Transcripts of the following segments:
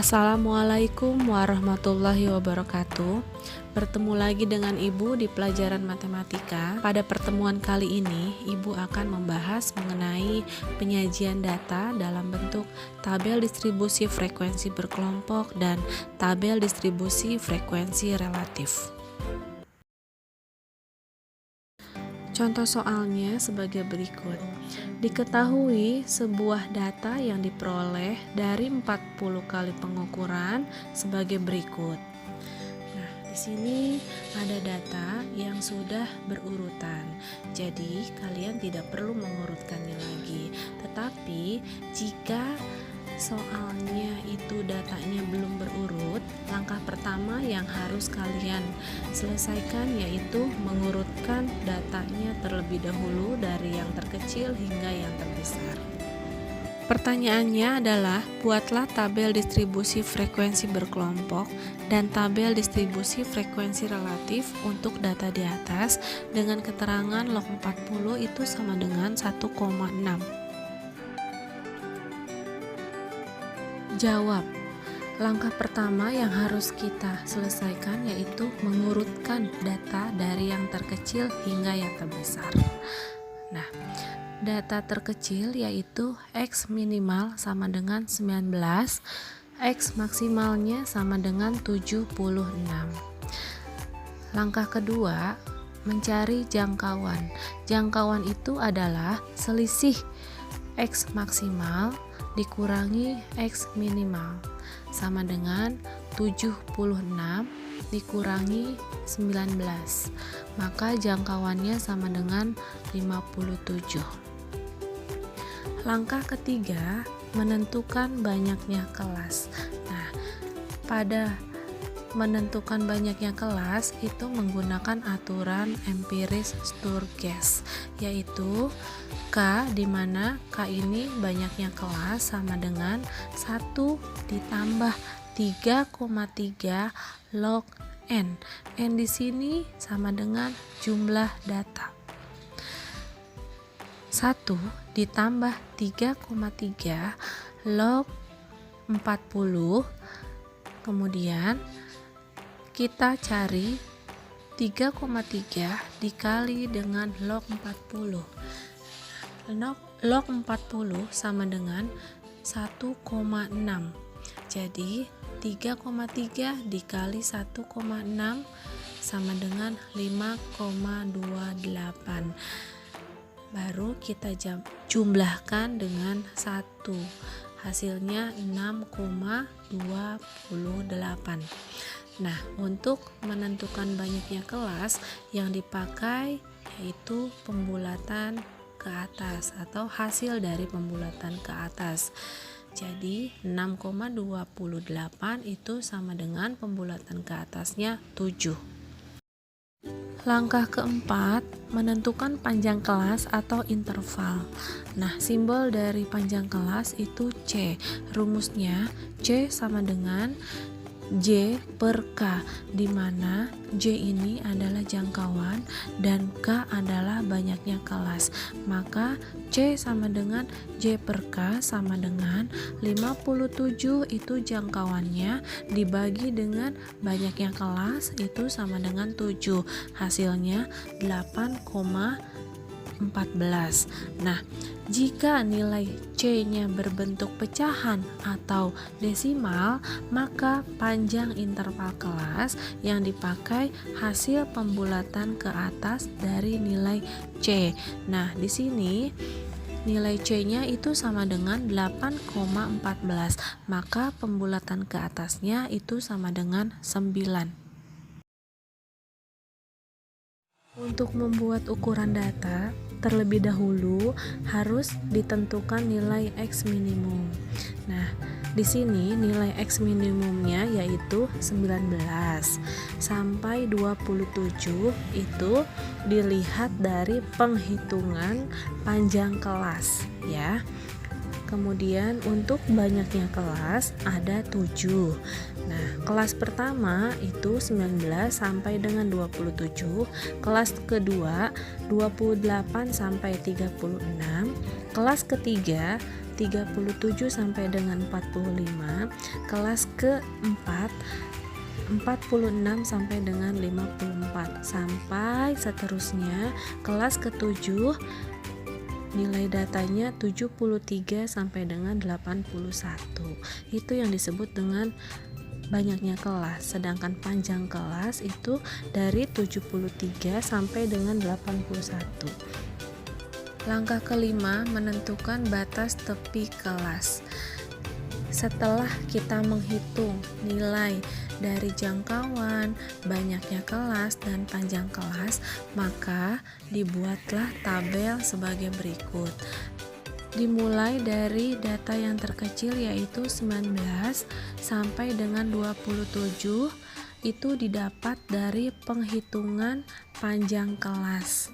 Assalamualaikum warahmatullahi wabarakatuh. Bertemu lagi dengan Ibu di pelajaran matematika. Pada pertemuan kali ini, Ibu akan membahas mengenai penyajian data dalam bentuk tabel distribusi frekuensi berkelompok dan tabel distribusi frekuensi relatif. Contoh soalnya sebagai berikut. Diketahui sebuah data yang diperoleh dari 40 kali pengukuran sebagai berikut. Nah, di sini ada data yang sudah berurutan. Jadi, kalian tidak perlu mengurutkannya lagi. Tetapi, jika soalnya itu datanya belum berurut, langkah pertama yang harus kalian selesaikan yaitu mengurutkan datanya terlebih dahulu dari yang terkecil hingga yang terbesar. Pertanyaannya adalah, buatlah tabel distribusi frekuensi berkelompok dan tabel distribusi frekuensi relatif untuk data di atas dengan keterangan log 40 itu sama dengan 1,6. Jawab. Langkah pertama yang harus kita selesaikan yaitu mengurutkan data dari yang terkecil hingga yang terbesar. Nah, data terkecil yaitu X minimal sama dengan 19, X maksimalnya sama dengan 76. Langkah kedua, mencari jangkauan. Jangkauan itu adalah selisih X maksimal dikurangi X minimal sama dengan 76 dikurangi 19, maka jangkauannya sama dengan 57. Langkah ketiga, menentukan banyaknya kelas. Nah, pada menentukan banyaknya kelas itu menggunakan aturan empiris Sturges, yaitu K, di mana K ini banyaknya kelas sama dengan 1 ditambah 3,3 log N. N di sini sama dengan jumlah data. 1 ditambah 3,3 log 40, kemudian kita cari 3,3 dikali dengan log 40. Log 40 sama dengan 1,6. Jadi 3,3 dikali 1,6 sama dengan 5,28. Baru kita jumlahkan dengan 1. Hasilnya 6,28. Nah, untuk menentukan banyaknya kelas yang dipakai yaitu pembulatan ke atas atau hasil dari pembulatan ke atas. Jadi 6,28 itu sama dengan pembulatan ke atasnya 7. Langkah keempat, menentukan panjang kelas atau interval. Nah, simbol dari panjang kelas itu C. Rumusnya C sama dengan J per K, di mana J ini adalah jangkauan dan K adalah banyaknya kelas. Maka C sama dengan J per K sama dengan 57 itu jangkauannya dibagi dengan banyaknya kelas itu sama dengan 7. Hasilnya 8,14. Nah, jika nilai C-nya berbentuk pecahan atau desimal, maka panjang interval kelas yang dipakai hasil pembulatan ke atas dari nilai C. Nah, di sini nilai C-nya itu sama dengan 8,14, maka pembulatan ke atasnya itu sama dengan 9. Untuk membuat ukuran data, terlebih dahulu harus ditentukan nilai X minimum. Nah, di sini nilai X minimumnya yaitu 19 sampai 27 itu dilihat dari penghitungan panjang kelas ya. Kemudian untuk banyaknya kelas ada 7. Nah, kelas pertama itu 19 sampai dengan 27, kelas kedua 28 sampai 36, kelas ketiga 37 sampai dengan 45, kelas keempat 46 sampai dengan 54, sampai seterusnya kelas ketujuh nilai datanya 73 sampai dengan 81. Itu yang disebut dengan banyaknya kelas, sedangkan panjang kelas itu dari 73 sampai dengan 81. Langkah kelima, menentukan batas tepi kelas. Setelah kita menghitung nilai dari jangkauan, banyaknya kelas, dan panjang kelas, maka dibuatlah tabel sebagai berikut. Dimulai dari data yang terkecil yaitu 19 sampai dengan 27, itu didapat dari penghitungan panjang kelas.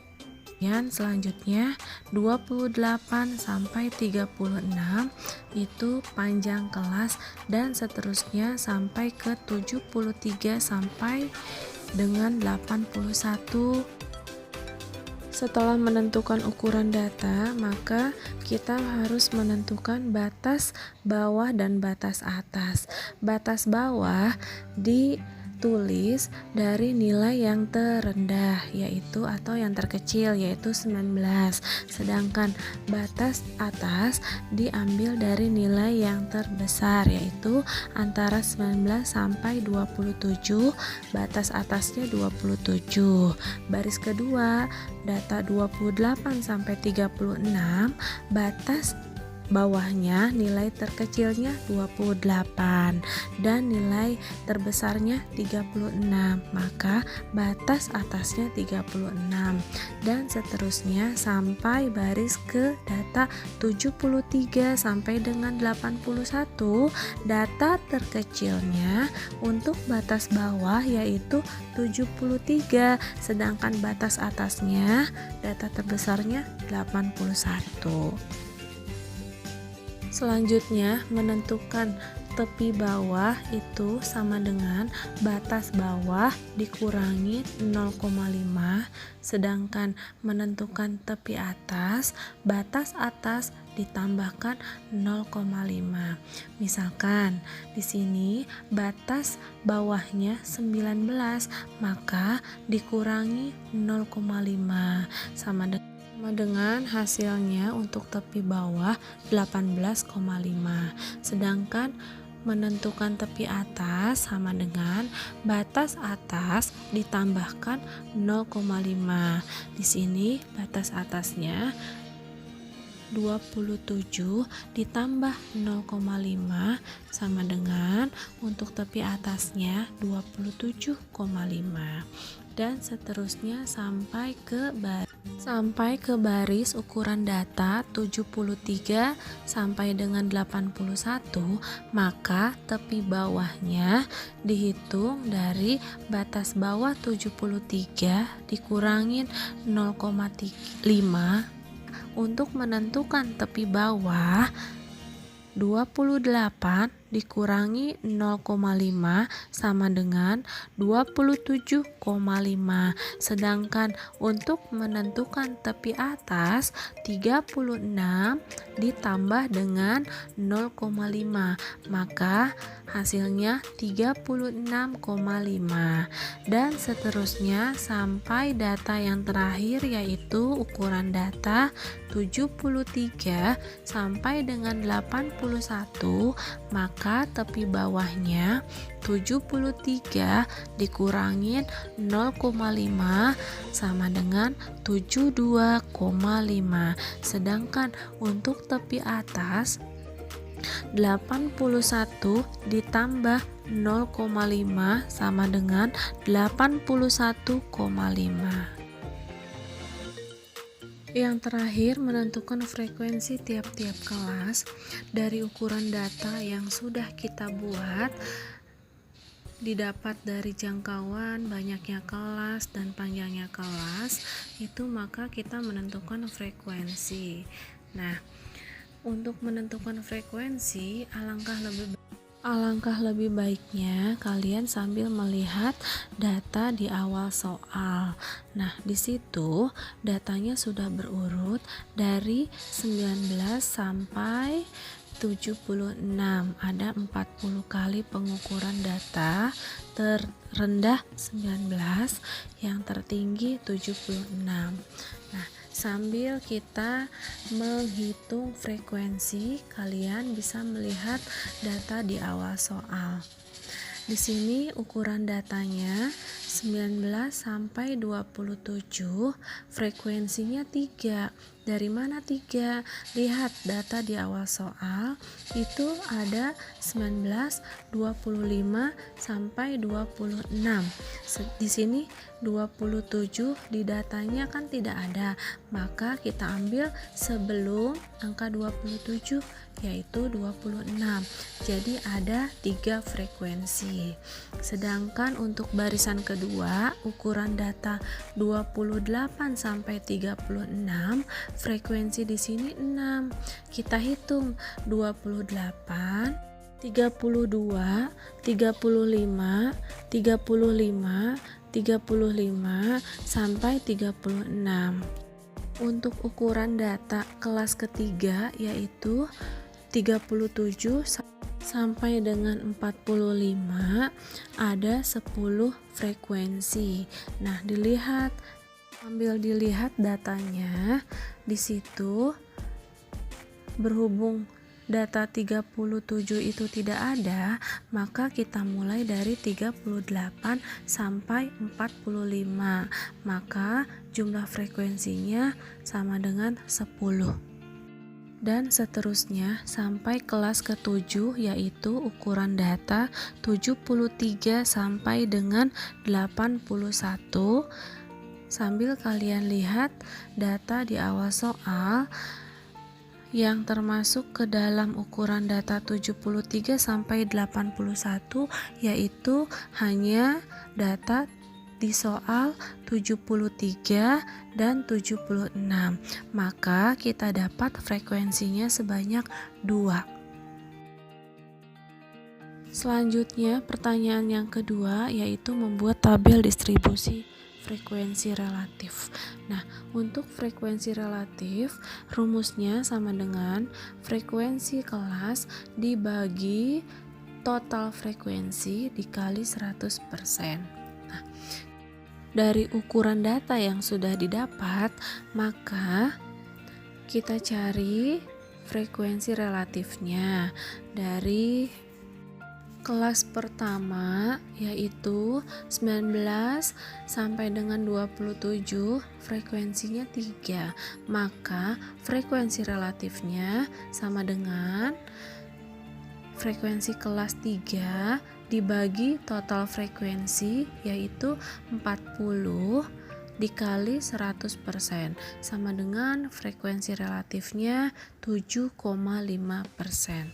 Dan selanjutnya 28 sampai 36 itu panjang kelas, dan seterusnya sampai ke 73 sampai dengan 81. Setelah menentukan ukuran data, maka kita harus menentukan batas bawah dan batas atas. Batas bawah ditulis dari nilai yang terendah yaitu atau yang terkecil yaitu 19, sedangkan batas atas diambil dari nilai yang terbesar yaitu antara 19 sampai 27, batas atasnya 27. Baris kedua, data 28 sampai 36, batas bawahnya nilai terkecilnya 28 dan nilai terbesarnya 36, maka batas atasnya 36, dan seterusnya sampai baris ke data 73 sampai dengan 81. Data terkecilnya untuk batas bawah yaitu 73, sedangkan batas atasnya data terbesarnya 81. Selanjutnya, menentukan tepi bawah itu sama dengan batas bawah dikurangi 0,5, sedangkan menentukan tepi atas, batas atas ditambahkan 0,5. Misalkan di sini batas bawahnya 19, maka dikurangi 0,5 sama dengan hasilnya untuk tepi bawah 18,5, sedangkan menentukan tepi atas sama dengan batas atas ditambahkan 0,5. Di sini batas atasnya 27 ditambah 0,5 sama dengan untuk tepi atasnya 27,5, dan seterusnya sampai ke baris ukuran data 73 sampai dengan 81, maka tepi bawahnya dihitung dari batas bawah 73 dikurangin 0,5. Untuk menentukan tepi bawah 28 dikurangi 0,5 sama dengan 27,5, sedangkan untuk menentukan tepi atas 36 ditambah dengan 0,5, maka hasilnya 36,5, dan seterusnya sampai data yang terakhir yaitu ukuran data 73 sampai dengan 81, maka tepi bawahnya 73 dikurangin 0,5 sama dengan 72,5, sedangkan untuk tepi atas 81 ditambah 0,5 sama dengan 81,5. Yang terakhir, menentukan frekuensi tiap-tiap kelas dari ukuran data yang sudah kita buat, didapat dari jangkauan, banyaknya kelas, dan panjangnya kelas, itu maka kita menentukan frekuensi. Nah, untuk menentukan frekuensi, Alangkah lebih baiknya kalian sambil melihat data di awal soal. Nah, di situ datanya sudah berurut dari 19 sampai 76. Ada 40 kali pengukuran data, terendah 19, yang tertinggi 76. Nah, sambil kita menghitung frekuensi, kalian bisa melihat data di awal soal. Di sini ukuran datanya 19 sampai 27, frekuensinya 3. Dari mana 3? Lihat data di awal soal, itu ada 19, 25 sampai 26. Di sini 27 di datanya kan tidak ada, maka kita ambil sebelum angka 27, yaitu 26. Jadi ada 3 frekuensi. Sedangkan untuk barisan kedua, ukuran data 28 sampai 36, frekuensi di sini 6. Kita hitung 28, 32, 35, 35, 35 sampai 36. Untuk ukuran data kelas ketiga yaitu 37 sampai dengan 45, ada 10 frekuensi. Nah, sambil dilihat datanya, di situ berhubung data 37 itu tidak ada, maka kita mulai dari 38 sampai 45. Maka jumlah frekuensinya sama dengan 10. Dan seterusnya sampai kelas ke-7, yaitu ukuran data 73 sampai dengan 81. Sambil kalian lihat data di awal soal yang termasuk ke dalam ukuran data 73 sampai 81, yaitu hanya data di soal 73 dan 76. Maka kita dapat frekuensinya sebanyak 2. Selanjutnya pertanyaan yang kedua yaitu membuat tabel distribusi frekuensi relatif. Nah, untuk frekuensi relatif rumusnya sama dengan frekuensi kelas dibagi total frekuensi dikali 100%. Nah, dari ukuran data yang sudah didapat, maka kita cari frekuensi relatifnya dari kelas pertama, yaitu 19 sampai dengan 27, frekuensinya 3. Maka frekuensi relatifnya sama dengan frekuensi kelas 3 dibagi total frekuensi, yaitu 40 dikali 100%, sama dengan frekuensi relatifnya 7,5%.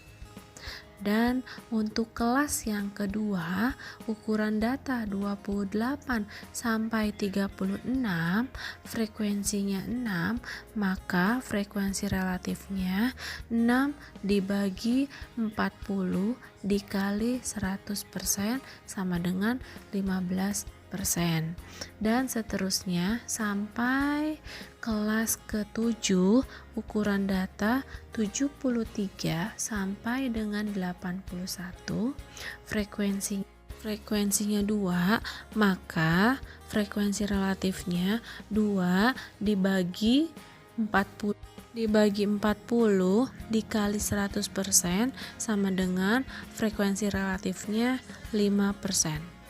Dan untuk kelas yang kedua, ukuran data 28 sampai 36, frekuensinya 6, maka frekuensi relatifnya 6 dibagi 40 dikali 100% sama dengan 15%. Dan seterusnya sampai kelas ke-7, ukuran data 73 sampai dengan 81, frekuensinya 2, maka frekuensi relatifnya 2 dibagi 40 dikali 100% sama dengan frekuensi relatifnya 5%.